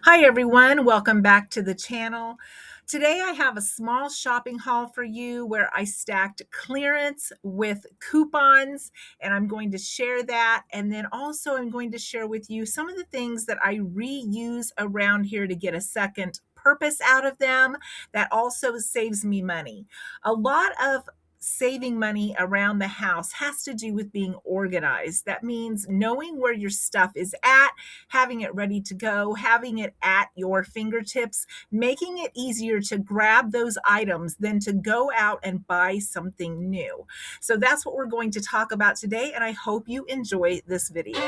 Hi everyone, welcome back to the channel. Today I have a small shopping haul for you where I stacked clearance with coupons, and I'm going to share that. And then also I'm going to share with you some of the things that I reuse around here to get a second purpose out of them that also saves me money. A lot of saving money around the house has to do with being organized. That means knowing where your stuff is at, having it ready to go, having it at your fingertips, making it easier to grab those items than to go out and buy something new. So that's what we're going to talk about today, and I hope you enjoy this video.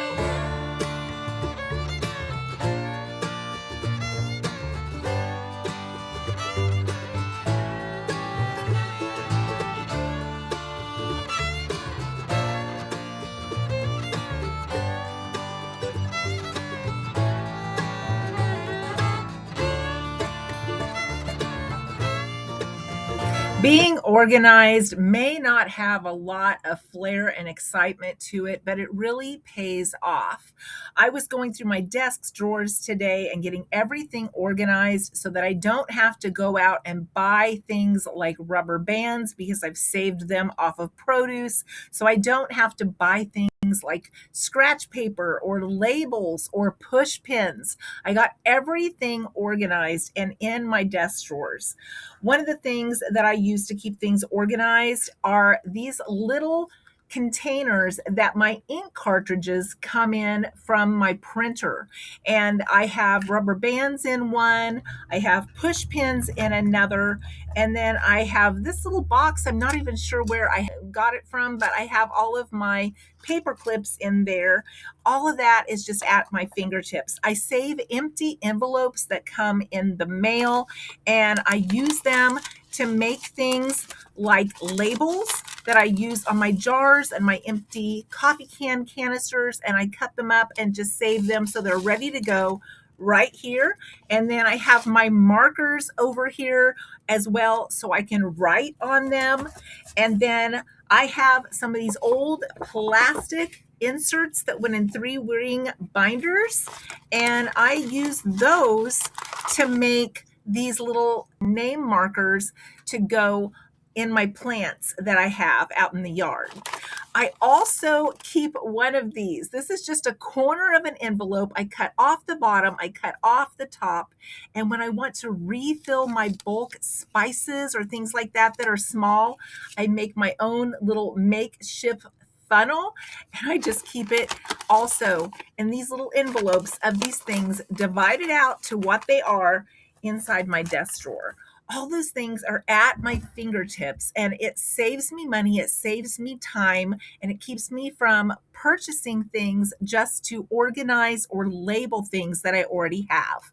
Being organized may not have a lot of flair and excitement to it, but it really pays off. I was going through my desk drawers today and getting everything organized so that I don't have to go out and buy things like rubber bands because I've saved them off of produce. So I don't have to buy things like scratch paper or labels or push pins. I got everything organized and in my desk drawers. One of the things that I use to keep things organized are these little containers that my ink cartridges come in from my printer. And I have rubber bands in one, I have push pins in another, and then I have this little box. I'm not even sure where I got it from, but I have all of my paper clips in there. All of that is just at my fingertips. I save empty envelopes that come in the mail, and I use them to make things like labels that I use on my jars and my empty coffee can canisters, and I cut them up and just save them so they're ready to go right here. And then I have my markers over here as well so I can write on them. And then I have some of these old plastic inserts that went in 3-ring binders, and I use those to make these little name markers to go in my plants that I have out in the yard. I also keep one of these. This is just a corner of an envelope. I cut off the bottom, I cut off the top, and when I want to refill my bulk spices or things like that that are small, I make my own little makeshift funnel, and I just keep it also in these little envelopes of these things divided out to what they are inside my desk drawer. All those things are at my fingertips, and it saves me money, it saves me time, and it keeps me from purchasing things just to organize or label things that I already have.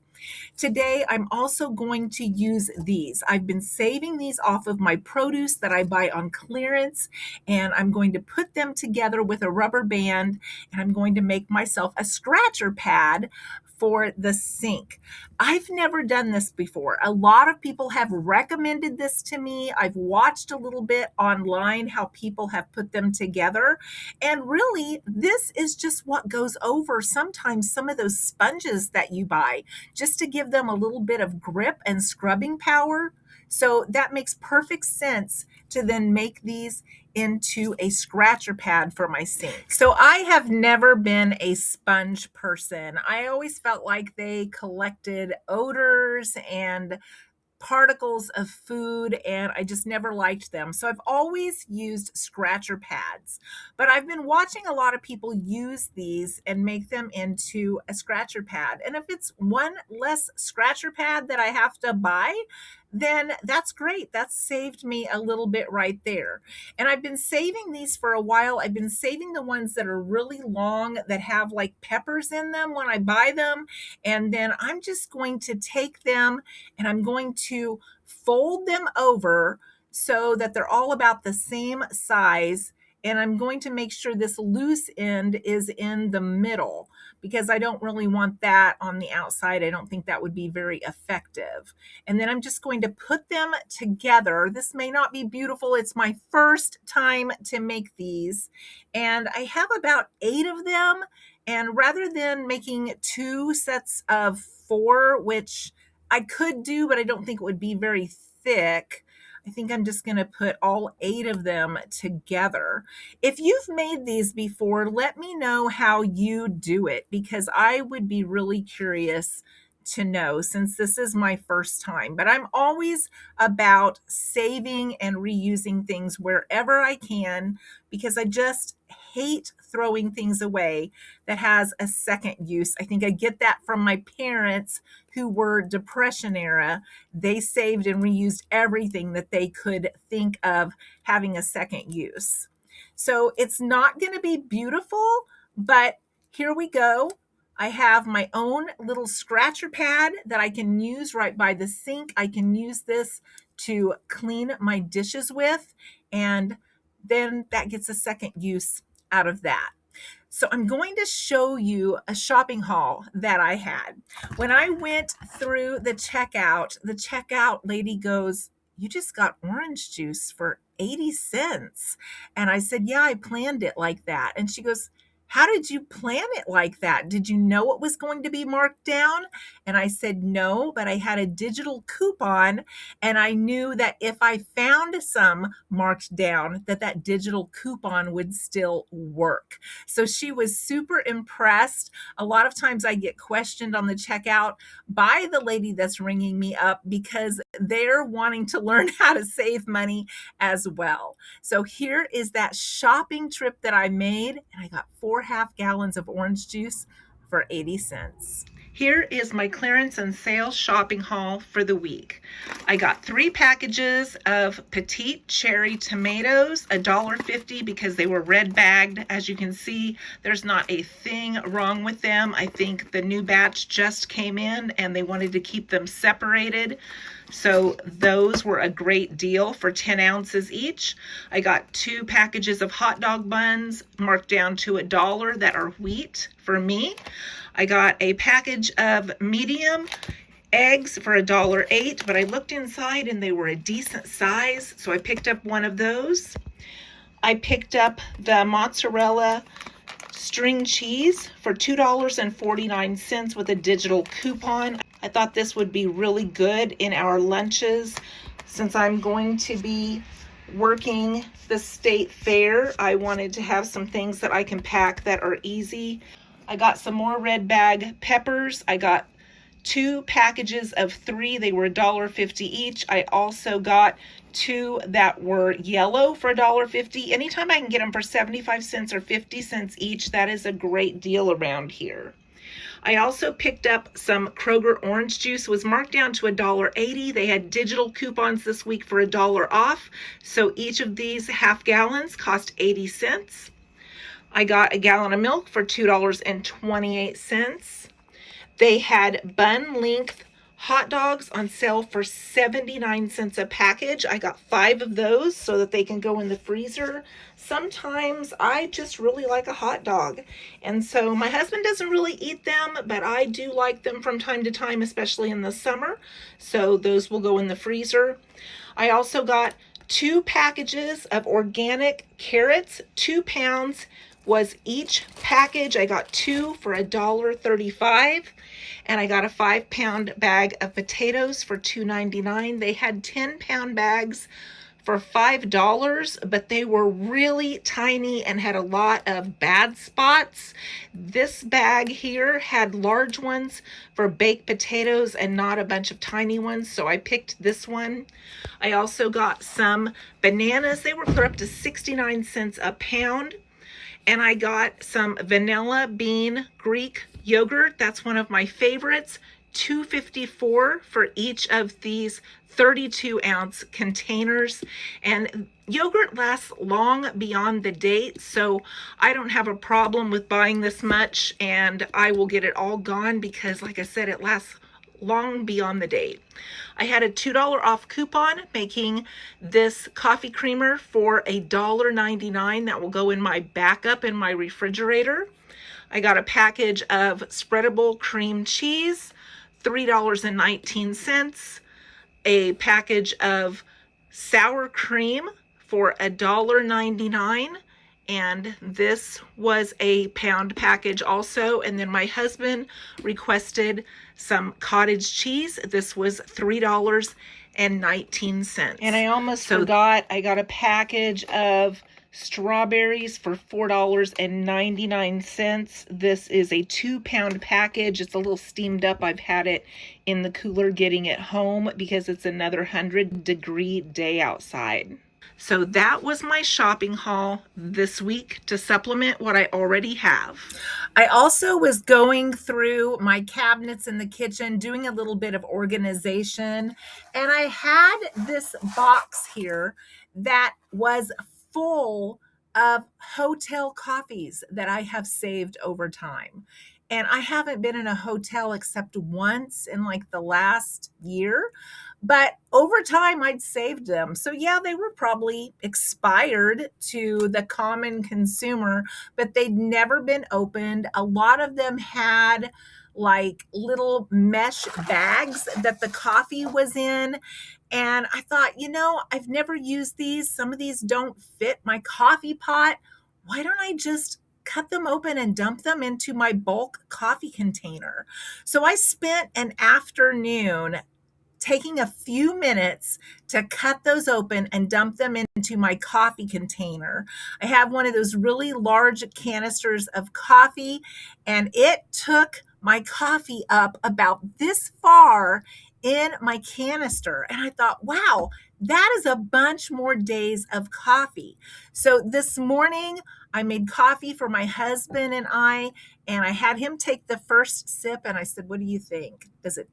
Today, I'm also going to use these. I've been saving these off of my produce that I buy on clearance, and I'm going to put them together with a rubber band, and I'm going to make myself a scratcher pad for the sink. I've never done this before. A lot of people have recommended this to me. I've watched a little bit online how people have put them together. And really, this is just what goes over sometimes some of those sponges that you buy, just to give them a little bit of grip and scrubbing power. So that makes perfect sense to then make these into a scratcher pad for my sink. So I have never been a sponge person. I always felt like they collected odors and particles of food, and I just never liked them. So I've always used scratcher pads, but I've been watching a lot of people use these and make them into a scratcher pad. And if it's one less scratcher pad that I have to buy, then that's great. That's saved me a little bit right there. And I've been saving these for a while. I've been saving the ones that are really long that have like peppers in them when I buy them. And then I'm just going to take them and I'm going to fold them over so that they're all about the same size. And I'm going to make sure this loose end is in the middle because I don't really want that on the outside. I don't think that would be very effective. And then I'm just going to put them together. This may not be beautiful. It's my first time to make these. And I have about 8 of them. And rather than making 2 sets of 4, which I could do, but I don't think it would be very thick, I think I'm just going to put all 8 of them together. If you've made these before, let me know how you do it, because I would be really curious to know, since this is my first time. But I'm always about saving and reusing things wherever I can, because I just hate throwing things away that has a second use. I think I get that from my parents, who were Depression era. They saved and reused everything that they could think of having a second use. So it's not going to be beautiful, but here we go. I have my own little scratcher pad that I can use right by the sink. I can use this to clean my dishes with, and then that gets a second use out of that. So I'm going to show you a shopping haul that I had. When I went through the checkout lady goes, "You just got orange juice for 80 cents." And I said, "Yeah, I planned it like that." And she goes, "How did you plan it like that? Did you know it was going to be marked down?" And I said, "No, but I had a digital coupon, and I knew that if I found some marked down, that digital coupon would still work." So she was super impressed. A lot of times I get questioned on the checkout by the lady that's ringing me up, because they're wanting to learn how to save money as well. So here is that shopping trip that I made, and I got 4 half-gallons of orange juice for 80 cents. Here is my clearance and sale shopping haul for the week. I got 3 packages of petite cherry tomatoes, $1.50, because they were red bagged. As you can see, there's not a thing wrong with them. I think the new batch just came in and they wanted to keep them separated. So those were a great deal for 10 ounces each. I got 2 packages of hot dog buns marked down to $1 that are wheat for me. I got a package of medium eggs for $1.08, but I looked inside and they were a decent size, so I picked up one of those. I picked up the mozzarella string cheese for $2.49 with a digital coupon. I thought this would be really good in our lunches. Since I'm going to be working the state fair, I wanted to have some things that I can pack that are easy. I got some more red bag peppers. I got 2 packages of 3. They were $1.50 each. I also got 2 that were yellow for $1.50. Anytime I can get them for 75 cents or 50 cents each, that is a great deal around here. I also picked up some Kroger orange juice. It was marked down to $1.80. They had digital coupons this week for $1 off. So each of these half gallons cost 80 cents. I got a gallon of milk for $2.28. They had bun length hot dogs on sale for 79 cents a package. I got 5 of those so that they can go in the freezer. Sometimes I just really like a hot dog. And so my husband doesn't really eat them, but I do like them from time to time, especially in the summer. So those will go in the freezer. I also got 2 packages of organic carrots, 2 pounds was each package. I got 2 for $1.35, and I got a 5-pound bag of potatoes for $2.99. They had 10-pound bags for $5, but they were really tiny and had a lot of bad spots. This bag here had large ones for baked potatoes and not a bunch of tiny ones, so I picked this one. I also got some bananas. They were clear up to 69 cents a pound. And I got some vanilla bean Greek yogurt. That's one of my favorites. $2.54 for each of these 32-ounce containers. And yogurt lasts long beyond the date, so I don't have a problem with buying this much, and I will get it all gone because, like I said, it lasts long beyond the date. I had a $2 off coupon, making this coffee creamer for $1.99. That will go in my backup in my refrigerator. I got a package of spreadable cream cheese, $3.19. A package of sour cream for $1.99. And this was a pound package also. And then my husband requested some cottage cheese. This was $3.19. And I almost forgot, I got a package of strawberries for $4.99. This is a 2-pound package. It's a little steamed up. I've had it in the cooler getting it home because it's another 100-degree day outside. So that was my shopping haul this week to supplement what I already have. I also was going through my cabinets in the kitchen, doing a little bit of organization, and I had this box here that was full of hotel coffees that I have saved over time. And I haven't been in a hotel except once in like the last year, but over time I'd saved them. So yeah, they were probably expired to the common consumer, but they'd never been opened. A lot of them had like little mesh bags that the coffee was in. And I thought, I've never used these. Some of these don't fit my coffee pot. Why don't I just cut them open and dump them into my bulk coffee container? So I spent an afternoon taking a few minutes to cut those open and dump them into my coffee container. I have one of those really large canisters of coffee, and it took my coffee up about this far in my canister. And I thought, wow, that is a bunch more days of coffee. So this morning, I made coffee for my husband and I had him take the first sip, and I said, what do you think? Does it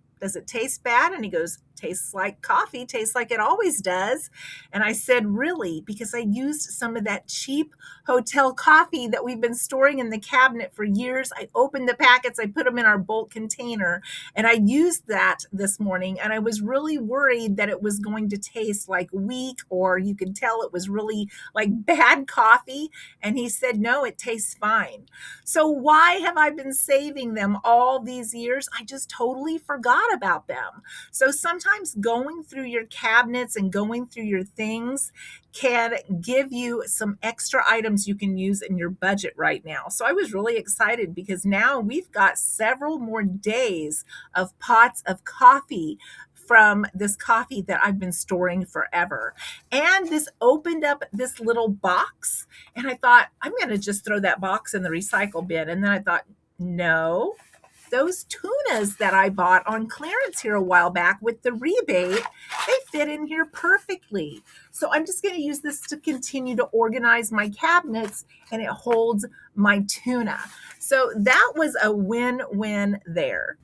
taste bad? And he goes, tastes like coffee, tastes like it always does. And I said, really? Because I used some of that cheap hotel coffee that we've been storing in the cabinet for years. I opened the packets, I put them in our bulk container, and I used that this morning. And I was really worried that it was going to taste like weak, or you could tell it was really like bad coffee. And he said, no, it tastes fine. So why have I been saving them all these years? I just totally forgot about them. So sometimes going through your cabinets and going through your things can give you some extra items you can use in your budget right now. So I was really excited because now we've got several more days of pots of coffee from this coffee that I've been storing forever. And this opened up this little box, and I thought, I'm going to just throw that box in the recycle bin. And then I thought, no, those tunas that I bought on clearance here a while back with the rebate, they fit in here perfectly. So I'm just going to use this to continue to organize my cabinets, and it holds my tuna. So that was a win-win there.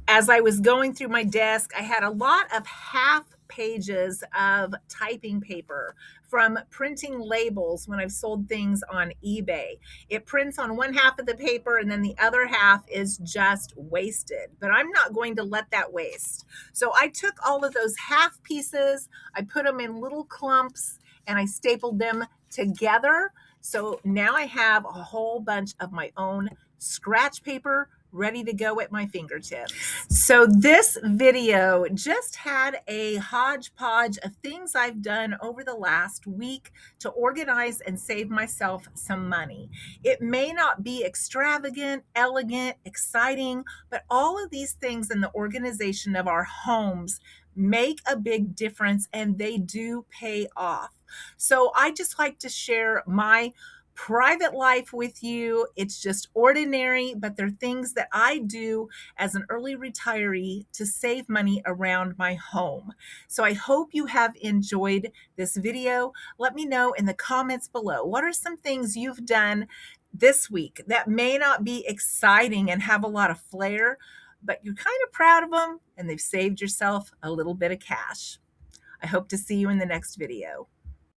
As I was going through my desk, I had a lot of half pages of typing paper from printing labels when I've sold things on eBay. It prints on one half of the paper and then the other half is just wasted, but I'm not going to let that waste. So I took all of those half pieces, I put them in little clumps, and I stapled them together. So now I have a whole bunch of my own scratch paper ready to go at my fingertips. So this video just had a hodgepodge of things I've done over the last week to organize and save myself some money. It may not be extravagant, elegant, exciting, but all of these things in the organization of our homes make a big difference, and they do pay off. So I just like to share my private life with you. It's just ordinary, but they're things that I do as an early retiree to save money around my home. So I hope you have enjoyed this video. Let me know in the comments below, what are some things you've done this week that may not be exciting and have a lot of flair, but you're kind of proud of them and they've saved yourself a little bit of cash. I hope to see you in the next video.